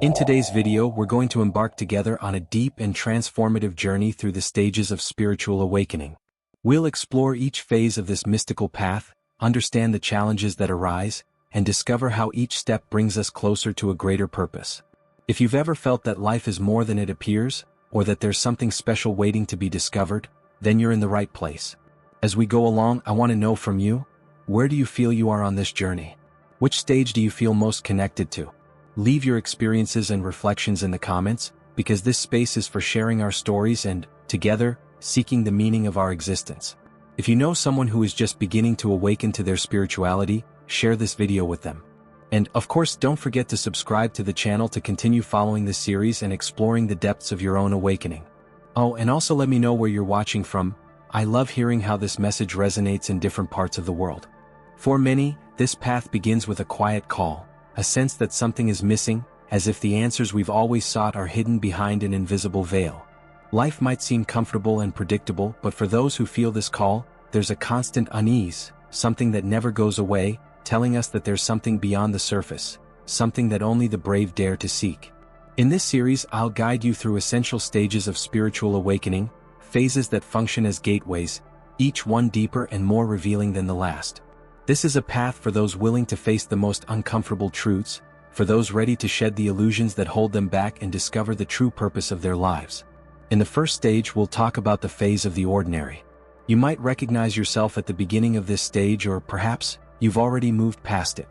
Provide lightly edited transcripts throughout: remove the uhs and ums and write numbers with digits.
In today's video, we're going to embark together on a deep and transformative journey through the stages of spiritual awakening. We'll explore each phase of this mystical path, understand the challenges that arise, and discover how each step brings us closer to a greater purpose. If you've ever felt that life is more than it appears, or that there's something special waiting to be discovered, then you're in the right place. As we go along, I want to know from you, where do you feel you are on this journey? Which stage do you feel most connected to? Leave your experiences and reflections in the comments, because this space is for sharing our stories and, together, seeking the meaning of our existence. If you know someone who is just beginning to awaken to their spirituality, share this video with them. And, of course, don't forget to subscribe to the channel to continue following this series and exploring the depths of your own awakening. Oh, and also let me know where you're watching from. I love hearing how this message resonates in different parts of the world. For many, this path begins with a quiet call. A sense that something is missing, as if the answers we've always sought are hidden behind an invisible veil. Life might seem comfortable and predictable, but for those who feel this call, there's a constant unease, something that never goes away, telling us that there's something beyond the surface, something that only the brave dare to seek. In this series, I'll guide you through essential stages of spiritual awakening, phases that function as gateways, each one deeper and more revealing than the last. This is a path for those willing to face the most uncomfortable truths, for those ready to shed the illusions that hold them back and discover the true purpose of their lives. In the first stage, we'll talk about the phase of the ordinary. You might recognize yourself at the beginning of this stage, or perhaps you've already moved past it.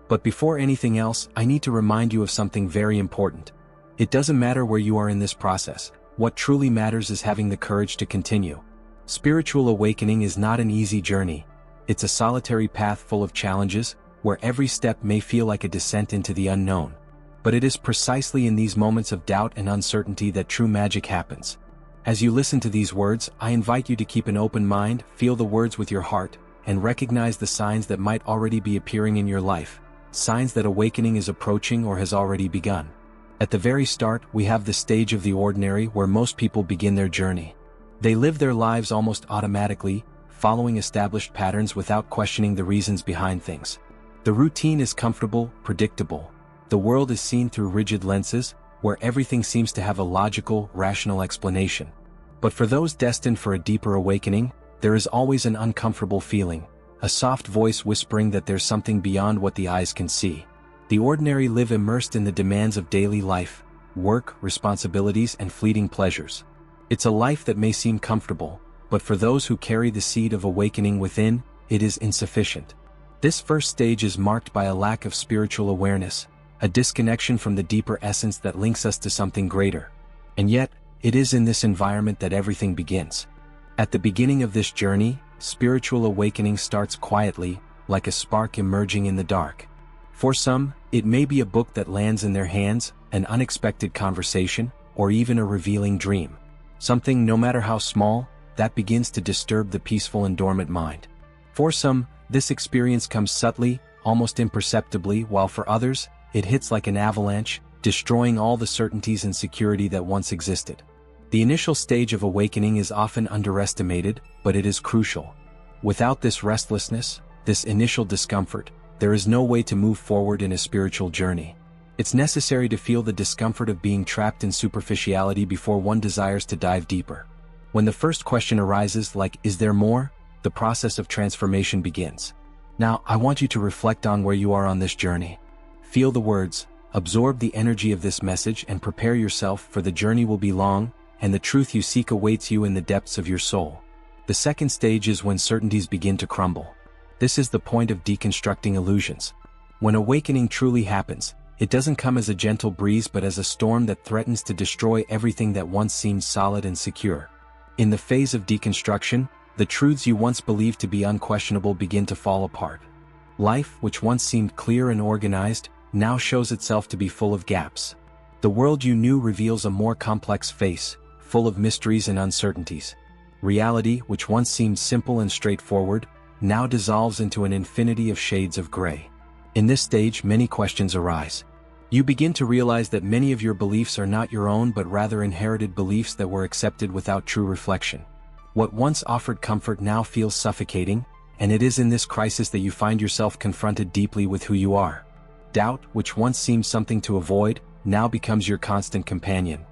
But before anything else, I need to remind you of something very important. It doesn't matter where you are in this process. What truly matters is having the courage to continue. Spiritual awakening is not an easy journey. It's a solitary path full of challenges, where every step may feel like a descent into the unknown. But it is precisely in these moments of doubt and uncertainty that true magic happens. As you listen to these words, I invite you to keep an open mind, feel the words with your heart, and recognize the signs that might already be appearing in your life, signs that awakening is approaching or has already begun. At the very start, we have the stage of the ordinary where most people begin their journey. They live their lives almost automatically, following established patterns without questioning the reasons behind things. The routine is comfortable, predictable. The world is seen through rigid lenses, where everything seems to have a logical, rational explanation. But for those destined for a deeper awakening, there is always an uncomfortable feeling, a soft voice whispering that there's something beyond what the eyes can see. The ordinary live immersed in the demands of daily life, work, responsibilities, and fleeting pleasures. It's a life that may seem comfortable, but for those who carry the seed of awakening within, it is insufficient. This first stage is marked by a lack of spiritual awareness, a disconnection from the deeper essence that links us to something greater. And yet, it is in this environment that everything begins. At the beginning of this journey, spiritual awakening starts quietly, like a spark emerging in the dark. For some, it may be a book that lands in their hands, an unexpected conversation, or even a revealing dream. Something, no matter how small, that begins to disturb the peaceful and dormant mind. For some, this experience comes subtly, almost imperceptibly, while for others, it hits like an avalanche, destroying all the certainties and security that once existed. The initial stage of awakening is often underestimated, but it is crucial. Without this restlessness, this initial discomfort, there is no way to move forward in a spiritual journey. It's necessary to feel the discomfort of being trapped in superficiality before one desires to dive deeper. When the first question arises, like, is there more? The process of transformation begins. Now, I want you to reflect on where you are on this journey. Feel the words, absorb the energy of this message, and prepare yourself, for the journey will be long, and the truth you seek awaits you in the depths of your soul. The second stage is when certainties begin to crumble. This is the point of deconstructing illusions. When awakening truly happens, it doesn't come as a gentle breeze but as a storm that threatens to destroy everything that once seemed solid and secure. In the phase of deconstruction, the truths you once believed to be unquestionable begin to fall apart. Life, which once seemed clear and organized, now shows itself to be full of gaps. The world you knew reveals a more complex face, full of mysteries and uncertainties. Reality, which once seemed simple and straightforward, now dissolves into an infinity of shades of gray. In this stage, many questions arise. You begin to realize that many of your beliefs are not your own but rather inherited beliefs that were accepted without true reflection. What once offered comfort now feels suffocating, and it is in this crisis that you find yourself confronted deeply with who you are. Doubt, which once seemed something to avoid, now becomes your constant companion.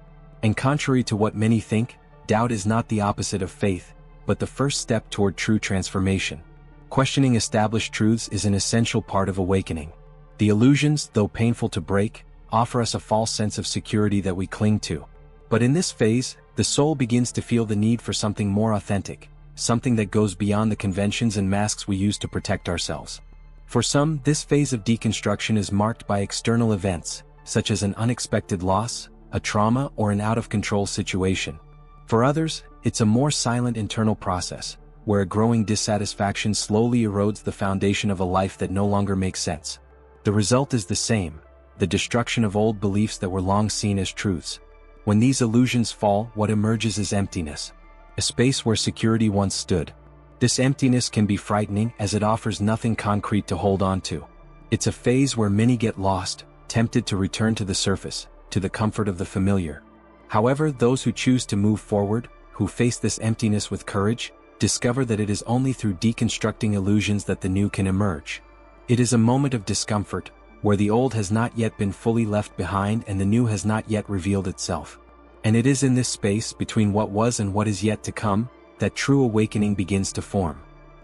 And contrary to what many think, doubt is not the opposite of faith, but the first step toward true transformation. Questioning established truths is an essential part of awakening. The illusions, though painful to break, offer us a false sense of security that we cling to. But in this phase, the soul begins to feel the need for something more authentic, something that goes beyond the conventions and masks we use to protect ourselves. For some, this phase of deconstruction is marked by external events, such as an unexpected loss, a trauma, or an out-of-control situation. For others, it's a more silent internal process, where a growing dissatisfaction slowly erodes the foundation of a life that no longer makes sense. The result is the same: the destruction of old beliefs that were long seen as truths. When these illusions fall, what emerges is emptiness, a space where security once stood. This emptiness can be frightening, as it offers nothing concrete to hold on to. It's a phase where many get lost, tempted to return to the surface, to the comfort of the familiar. However, those who choose to move forward, who face this emptiness with courage, discover that it is only through deconstructing illusions that the new can emerge. It is a moment of discomfort, where the old has not yet been fully left behind and the new has not yet revealed itself. And it is in this space, between what was and what is yet to come, that true awakening begins to form.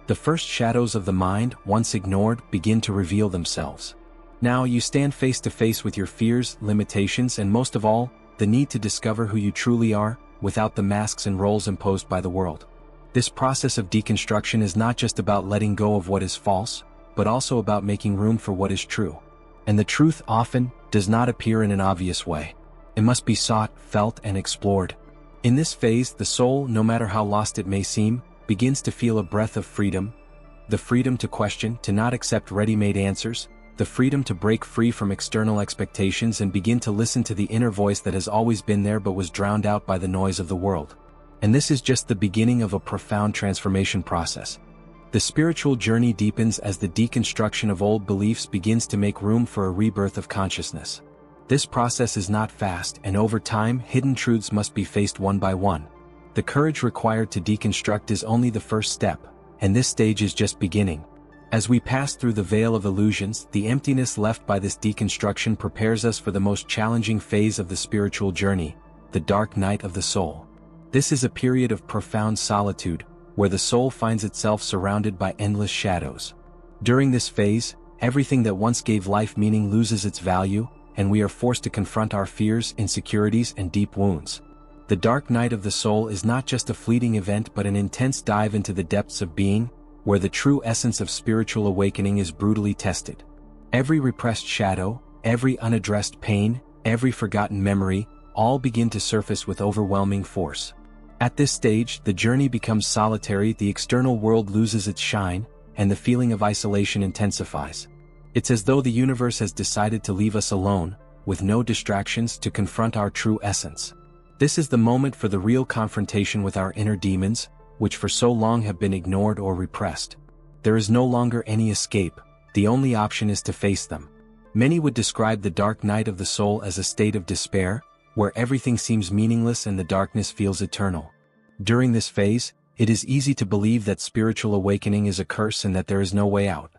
The first shadows of the mind, once ignored, begin to reveal themselves. Now you stand face to face with your fears, limitations, and most of all, the need to discover who you truly are, without the masks and roles imposed by the world. This process of deconstruction is not just about letting go of what is false, but also about making room for what is true. And the truth often does not appear in an obvious way. It must be sought, felt, and explored. In this phase, the soul, no matter how lost it may seem, begins to feel a breath of freedom. The freedom to question, to not accept ready-made answers, the freedom to break free from external expectations and begin to listen to the inner voice that has always been there but was drowned out by the noise of the world. And this is just the beginning of a profound transformation process. The spiritual journey deepens as the deconstruction of old beliefs begins to make room for a rebirth of consciousness. This process is not fast, and over time, hidden truths must be faced one by one. The courage required to deconstruct is only the first step, and this stage is just beginning. As we pass through the veil of illusions, the emptiness left by this deconstruction prepares us for the most challenging phase of the spiritual journey, the dark night of the soul. This is a period of profound solitude, where the soul finds itself surrounded by endless shadows. During this phase, everything that once gave life meaning loses its value, and we are forced to confront our fears, insecurities, and deep wounds. The dark night of the soul is not just a fleeting event but an intense dive into the depths of being, where the true essence of spiritual awakening is brutally tested. Every repressed shadow, every unaddressed pain, every forgotten memory, all begin to surface with overwhelming force. At this stage, the journey becomes solitary, the external world loses its shine, and the feeling of isolation intensifies. It's as though the universe has decided to leave us alone, with no distractions, to confront our true essence. This is the moment for the real confrontation with our inner demons, which for so long have been ignored or repressed. There is no longer any escape, the only option is to face them. Many would describe the dark night of the soul as a state of despair, where everything seems meaningless and the darkness feels eternal. During this phase, it is easy to believe that spiritual awakening is a curse and that there is no way out.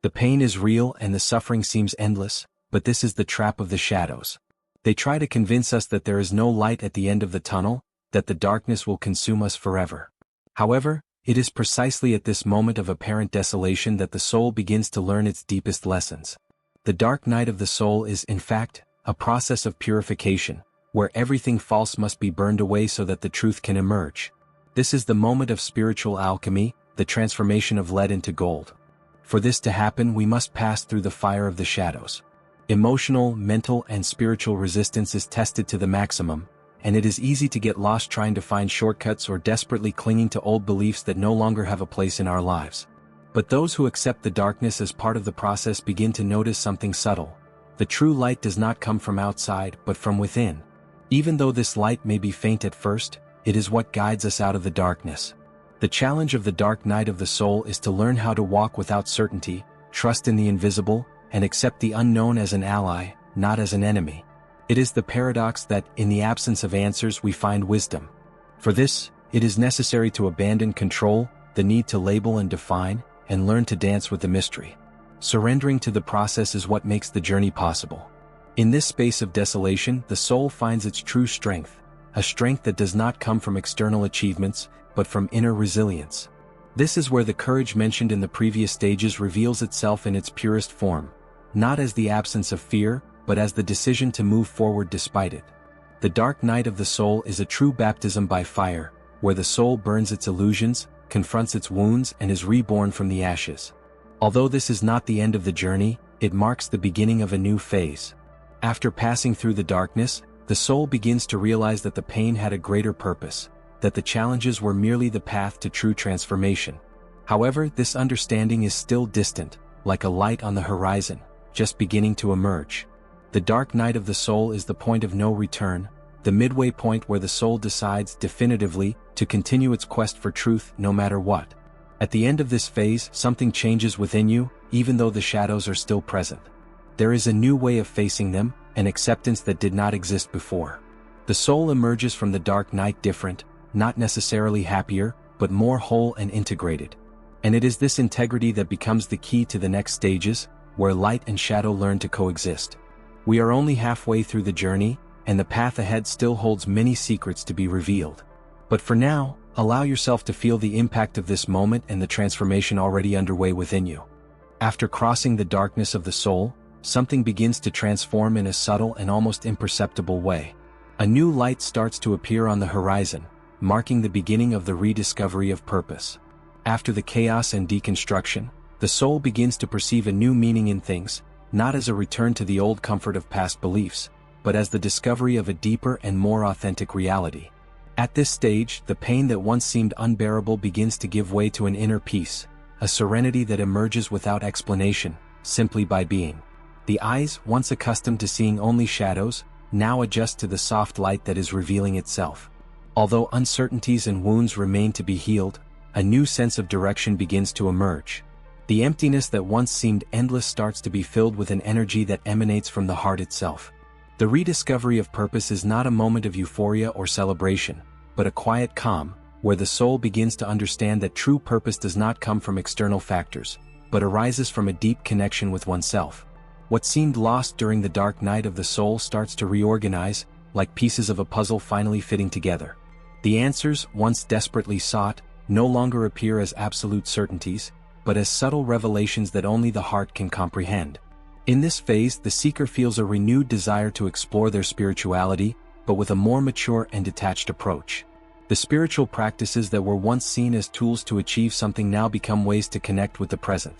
The pain is real and the suffering seems endless, but this is the trap of the shadows. They try to convince us that there is no light at the end of the tunnel, that the darkness will consume us forever. However, it is precisely at this moment of apparent desolation that the soul begins to learn its deepest lessons. The dark night of the soul is, in fact, a process of purification, where everything false must be burned away so that the truth can emerge. This is the moment of spiritual alchemy, the transformation of lead into gold. For this to happen, we must pass through the fire of the shadows. Emotional, mental, and spiritual resistance is tested to the maximum, and it is easy to get lost trying to find shortcuts or desperately clinging to old beliefs that no longer have a place in our lives. But those who accept the darkness as part of the process begin to notice something subtle. The true light does not come from outside, but from within. Even though this light may be faint at first, it is what guides us out of the darkness. The challenge of the dark night of the soul is to learn how to walk without certainty, trust in the invisible, and accept the unknown as an ally, not as an enemy. It is the paradox that, in the absence of answers, we find wisdom. For this, it is necessary to abandon control, the need to label and define, and learn to dance with the mystery. Surrendering to the process is what makes the journey possible. In this space of desolation, the soul finds its true strength, a strength that does not come from external achievements, but from inner resilience. This is where the courage mentioned in the previous stages reveals itself in its purest form, not as the absence of fear, but as the decision to move forward despite it. The dark night of the soul is a true baptism by fire, where the soul burns its illusions, confronts its wounds, and is reborn from the ashes. Although this is not the end of the journey, it marks the beginning of a new phase. After passing through the darkness, the soul begins to realize that the pain had a greater purpose, that the challenges were merely the path to true transformation. However, this understanding is still distant, like a light on the horizon, just beginning to emerge. The dark night of the soul is the point of no return, the midway point where the soul decides definitively to continue its quest for truth no matter what. At the end of this phase, something changes within you, even though the shadows are still present. There is a new way of facing them, an acceptance that did not exist before. The soul emerges from the dark night different, not necessarily happier, but more whole and integrated. And it is this integrity that becomes the key to the next stages, where light and shadow learn to coexist. We are only halfway through the journey, and the path ahead still holds many secrets to be revealed. But for now, allow yourself to feel the impact of this moment and the transformation already underway within you. After crossing the darkness of the soul, something begins to transform in a subtle and almost imperceptible way. A new light starts to appear on the horizon, marking the beginning of the rediscovery of purpose. After the chaos and deconstruction, the soul begins to perceive a new meaning in things, not as a return to the old comfort of past beliefs, but as the discovery of a deeper and more authentic reality. At this stage, the pain that once seemed unbearable begins to give way to an inner peace, a serenity that emerges without explanation, simply by being. The eyes, once accustomed to seeing only shadows, now adjust to the soft light that is revealing itself. Although uncertainties and wounds remain to be healed, a new sense of direction begins to emerge. The emptiness that once seemed endless starts to be filled with an energy that emanates from the heart itself. The rediscovery of purpose is not a moment of euphoria or celebration, but a quiet calm, where the soul begins to understand that true purpose does not come from external factors, but arises from a deep connection with oneself. What seemed lost during the dark night of the soul starts to reorganize, like pieces of a puzzle finally fitting together. The answers, once desperately sought, no longer appear as absolute certainties, but as subtle revelations that only the heart can comprehend. In this phase, the seeker feels a renewed desire to explore their spirituality, but with a more mature and detached approach. The spiritual practices that were once seen as tools to achieve something now become ways to connect with the present.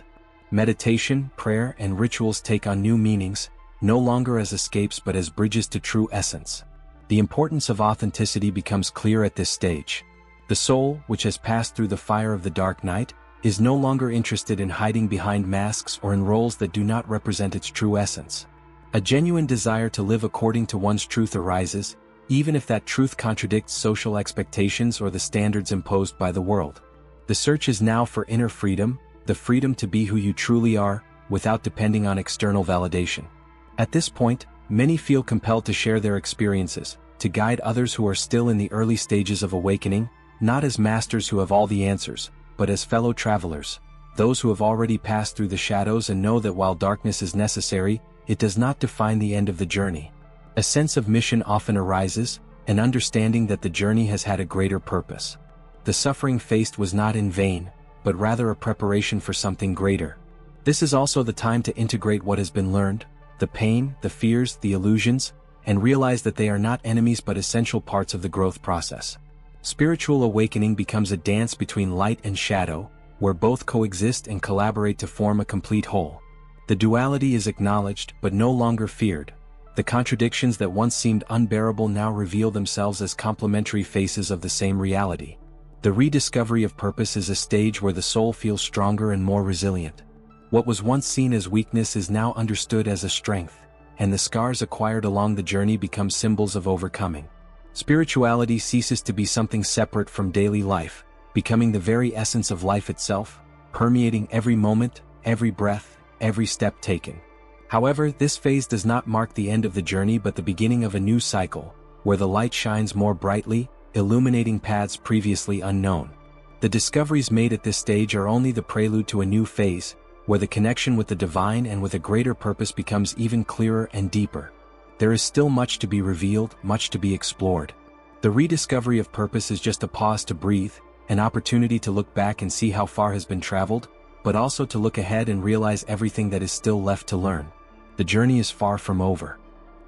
Meditation, prayer, and rituals take on new meanings, no longer as escapes but as bridges to true essence. The importance of authenticity becomes clear at this stage. The soul, which has passed through the fire of the dark night, is no longer interested in hiding behind masks or in roles that do not represent its true essence. A genuine desire to live according to one's truth arises, even if that truth contradicts social expectations or the standards imposed by the world. The search is now for inner freedom, the freedom to be who you truly are, without depending on external validation. At this point, many feel compelled to share their experiences, to guide others who are still in the early stages of awakening, not as masters who have all the answers, but as fellow travelers, those who have already passed through the shadows and know that while darkness is necessary, it does not define the end of the journey. A sense of mission often arises, an understanding that the journey has had a greater purpose. The suffering faced was not in vain, but rather a preparation for something greater. This is also the time to integrate what has been learned, the pain, the fears, the illusions, and realize that they are not enemies but essential parts of the growth process. Spiritual awakening becomes a dance between light and shadow, where both coexist and collaborate to form a complete whole. The duality is acknowledged but no longer feared. The contradictions that once seemed unbearable now reveal themselves as complementary faces of the same reality. The rediscovery of purpose is a stage where the soul feels stronger and more resilient. What was once seen as weakness is now understood as a strength, and the scars acquired along the journey become symbols of overcoming. Spirituality ceases to be something separate from daily life, becoming the very essence of life itself, permeating every moment, every breath, every step taken. However, this phase does not mark the end of the journey but the beginning of a new cycle, where the light shines more brightly, illuminating paths previously unknown. The discoveries made at this stage are only the prelude to a new phase, where the connection with the divine and with a greater purpose becomes even clearer and deeper. There is still much to be revealed, much to be explored. The rediscovery of purpose is just a pause to breathe, an opportunity to look back and see how far has been traveled, but also to look ahead and realize everything that is still left to learn. The journey is far from over.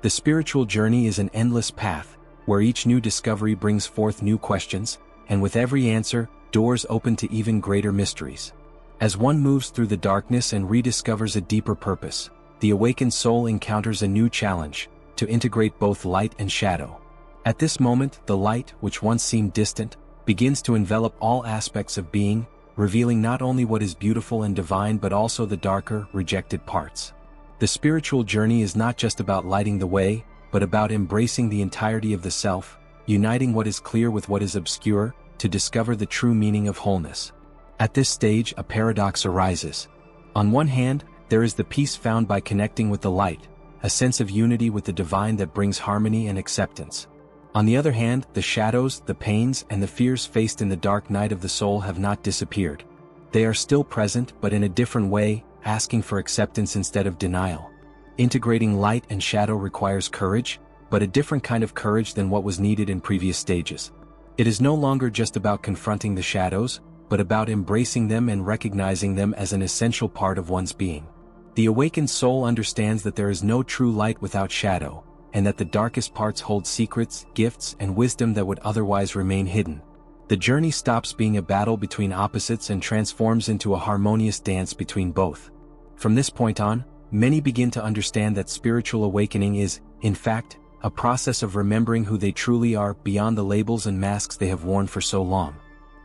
The spiritual journey is an endless path, where each new discovery brings forth new questions, and with every answer, doors open to even greater mysteries. As one moves through the darkness and rediscovers a deeper purpose, the awakened soul encounters a new challenge, to integrate both light and shadow. At this moment, the light, which once seemed distant, begins to envelop all aspects of being, revealing not only what is beautiful and divine but also the darker, rejected parts. The spiritual journey is not just about lighting the way, but about embracing the entirety of the self, uniting what is clear with what is obscure, to discover the true meaning of wholeness. At this stage, a paradox arises. On one hand, there is the peace found by connecting with the light, a sense of unity with the divine that brings harmony and acceptance. On the other hand, the shadows, the pains, and the fears faced in the dark night of the soul have not disappeared. They are still present, but in a different way, asking for acceptance instead of denial. Integrating light and shadow requires courage, but a different kind of courage than what was needed in previous stages. It is no longer just about confronting the shadows, but about embracing them and recognizing them as an essential part of one's being. The awakened soul understands that there is no true light without shadow, and that the darkest parts hold secrets, gifts, and wisdom that would otherwise remain hidden. The journey stops being a battle between opposites and transforms into a harmonious dance between both. From this point on, many begin to understand that spiritual awakening is, in fact, a process of remembering who they truly are beyond the labels and masks they have worn for so long.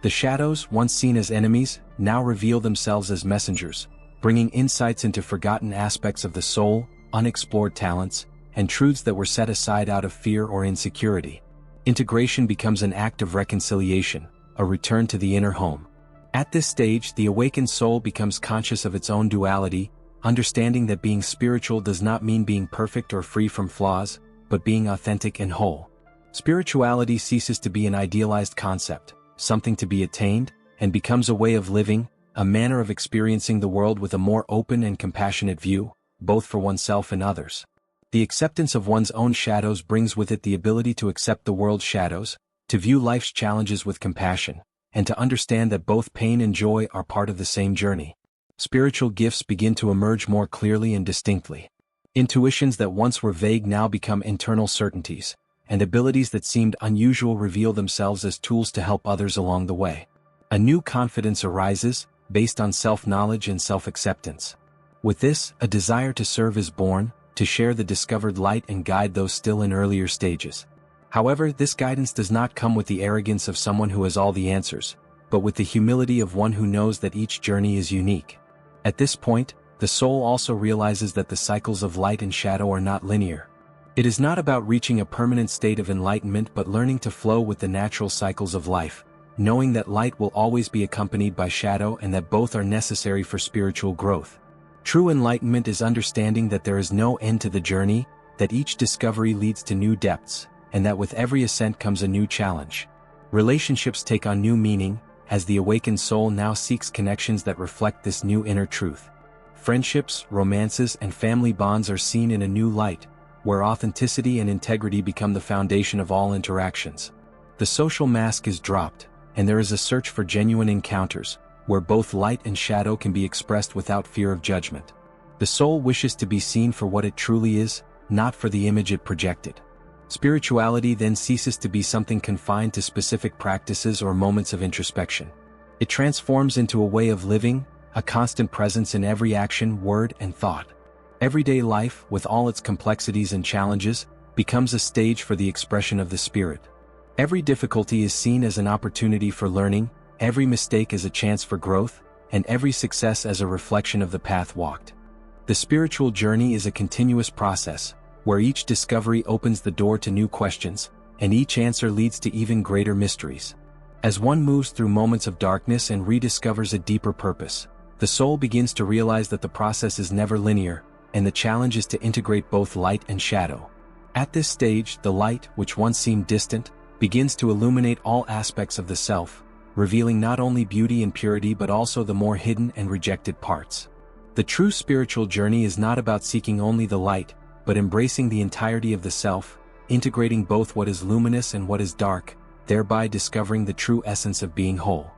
The shadows, once seen as enemies, now reveal themselves as messengers, bringing insights into forgotten aspects of the soul, unexplored talents, and truths that were set aside out of fear or insecurity. Integration becomes an act of reconciliation, a return to the inner home. At this stage, the awakened soul becomes conscious of its own duality, understanding that being spiritual does not mean being perfect or free from flaws, but being authentic and whole. Spirituality ceases to be an idealized concept, something to be attained, and becomes a way of living, a manner of experiencing the world with a more open and compassionate view, both for oneself and others. The acceptance of one's own shadows brings with it the ability to accept the world's shadows, to view life's challenges with compassion, and to understand that both pain and joy are part of the same journey. Spiritual gifts begin to emerge more clearly and distinctly. Intuitions that once were vague now become internal certainties, and abilities that seemed unusual reveal themselves as tools to help others along the way. A new confidence arises, based on self-knowledge and self-acceptance. With this, a desire to serve is born, to share the discovered light and guide those still in earlier stages. However, this guidance does not come with the arrogance of someone who has all the answers, but with the humility of one who knows that each journey is unique. At this point, the soul also realizes that the cycles of light and shadow are not linear. It is not about reaching a permanent state of enlightenment but learning to flow with the natural cycles of life, knowing that light will always be accompanied by shadow and that both are necessary for spiritual growth. True enlightenment is understanding that there is no end to the journey, that each discovery leads to new depths, and that with every ascent comes a new challenge. Relationships take on new meaning, as the awakened soul now seeks connections that reflect this new inner truth. Friendships, romances, and family bonds are seen in a new light, where authenticity and integrity become the foundation of all interactions. The social mask is dropped, and there is a search for genuine encounters, where both light and shadow can be expressed without fear of judgment. The soul wishes to be seen for what it truly is, not for the image it projected. Spirituality then ceases to be something confined to specific practices or moments of introspection. It transforms into a way of living, a constant presence in every action, word, and thought. Everyday life, with all its complexities and challenges, becomes a stage for the expression of the spirit. Every difficulty is seen as an opportunity for learning, every mistake as a chance for growth, and every success as a reflection of the path walked. The spiritual journey is a continuous process, where each discovery opens the door to new questions, and each answer leads to even greater mysteries. As one moves through moments of darkness and rediscovers a deeper purpose, the soul begins to realize that the process is never linear, and the challenge is to integrate both light and shadow. At this stage, the light, which once seemed distant, begins to illuminate all aspects of the self, revealing not only beauty and purity but also the more hidden and rejected parts. The true spiritual journey is not about seeking only the light, but embracing the entirety of the self, integrating both what is luminous and what is dark, thereby discovering the true essence of being whole.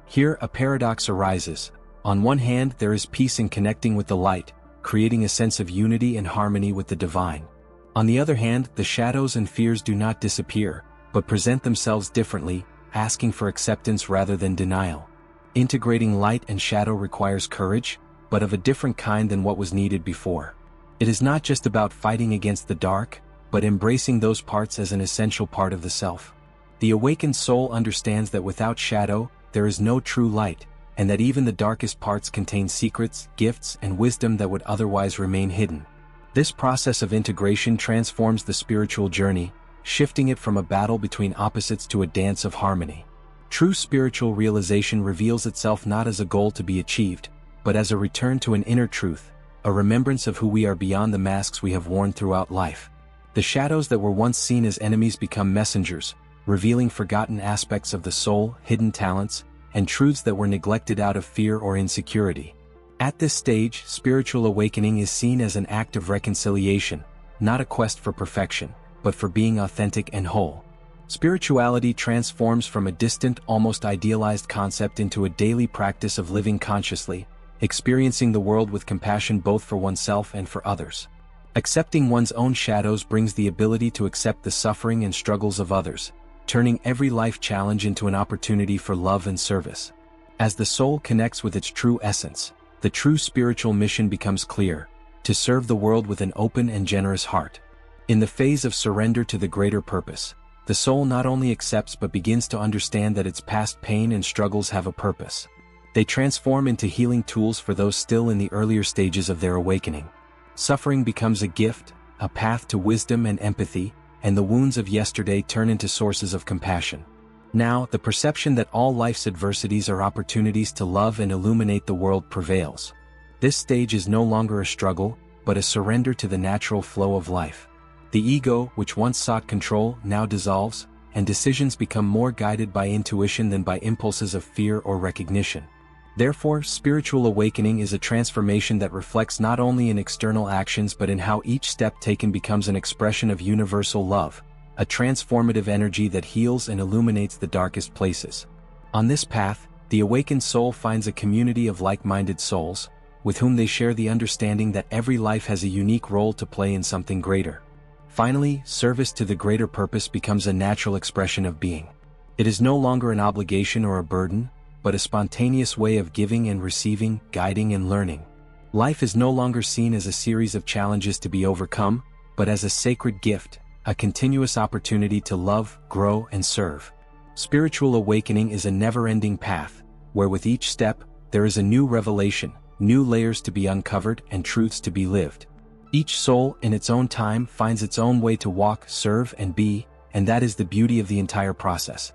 Here a paradox arises. On one hand, there is peace in connecting with the light, creating a sense of unity and harmony with the divine. On the other hand, the shadows and fears do not disappear, but present themselves differently, asking for acceptance rather than denial. Integrating light and shadow requires courage, but of a different kind than what was needed before. It is not just about fighting against the dark, but embracing those parts as an essential part of the self. The awakened soul understands that without shadow, there is no true light, and that even the darkest parts contain secrets, gifts, and wisdom that would otherwise remain hidden. This process of integration transforms the spiritual journey, shifting it from a battle between opposites to a dance of harmony. True spiritual realization reveals itself not as a goal to be achieved, but as a return to an inner truth, a remembrance of who we are beyond the masks we have worn throughout life. The shadows that were once seen as enemies become messengers, revealing forgotten aspects of the soul, hidden talents, and truths that were neglected out of fear or insecurity. At this stage, spiritual awakening is seen as an act of reconciliation, not a quest for perfection, but for being authentic and whole. Spirituality transforms from a distant, almost idealized concept into a daily practice of living consciously, experiencing the world with compassion both for oneself and for others. Accepting one's own shadows brings the ability to accept the suffering and struggles of others, turning every life challenge into an opportunity for love and service. As the soul connects with its true essence, the true spiritual mission becomes clear: to serve the world with an open and generous heart. In the phase of surrender to the greater purpose, the soul not only accepts but begins to understand that its past pain and struggles have a purpose. They transform into healing tools for those still in the earlier stages of their awakening. Suffering becomes a gift, a path to wisdom and empathy, and the wounds of yesterday turn into sources of compassion. Now, the perception that all life's adversities are opportunities to love and illuminate the world prevails. This stage is no longer a struggle, but a surrender to the natural flow of life. The ego, which once sought control, now dissolves, and decisions become more guided by intuition than by impulses of fear or recognition. Therefore, spiritual awakening is a transformation that reflects not only in external actions but in how each step taken becomes an expression of universal love, a transformative energy that heals and illuminates the darkest places. On this path, the awakened soul finds a community of like-minded souls, with whom they share the understanding that every life has a unique role to play in something greater. Finally, service to the greater purpose becomes a natural expression of being. It is no longer an obligation or a burden, but a spontaneous way of giving and receiving, guiding and learning. Life is no longer seen as a series of challenges to be overcome, but as a sacred gift, a continuous opportunity to love, grow, and serve. Spiritual awakening is a never-ending path, where with each step, there is a new revelation, new layers to be uncovered, and truths to be lived. Each soul, in its own time, finds its own way to walk, serve, and be, and that is the beauty of the entire process.